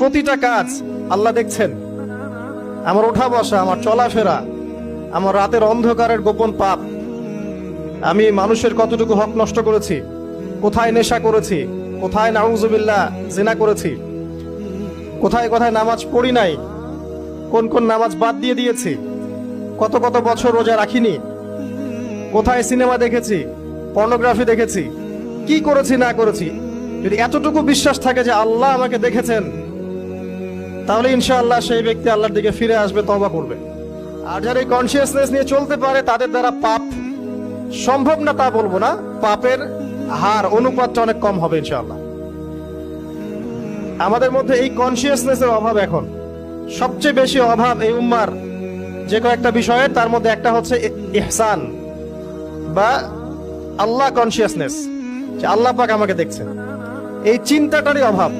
প্রতিটা কাজ আল্লাহ দেখছেন। আমার ওঠা বসা, আমার চলাফেরা, আমার রাতের অন্ধকারের গোপন পাপ, আমি মানুষের কতটুকু হক নষ্ট করেছি, কোথায় নেশা করেছি, কোথায় নাউজুবিল্লাহ জিনা করেছি, কোথায় কোথায় নামাজ পড়ি নাই, কোন কোন নামাজ বাদ দিয়ে দিয়েছি, কত কত বছর রোজা রাখিনি, কোথায় সিনেমা দেখেছি, পর্নোগ্রাফি দেখেছি, কি করেছি না করেছি। যদি এতটুকু বিশ্বাস থাকে যে আল্লাহ আমাকে দেখেছেন, তাহলে ইনশাআল্লাহ সেই ব্যক্তি আল্লাহর দিকে ফিরে আসবে, তওবা করবে। আর যারা এই কনসিয়াসনেস নিয়ে চলতে পারে, তাদের দ্বারা পাপ সম্ভব না তা বলবো না, পাপের হার অনুপাতটা অনেক কম হবে ইনশাআল্লাহ। আমাদের মধ্যে এই কনসিয়াসনেসের অভাব এখন সবচেয়ে বেশি অভাব এই উম্মার যে কয়েকটা বিষয়ের, তার মধ্যে একটা হচ্ছে ইহসান বা আল্লাহ কনসিয়াসনেস, যে আল্লাহ পাক আমাকে দেখছেন, এই চিন্তাটারই অভাব।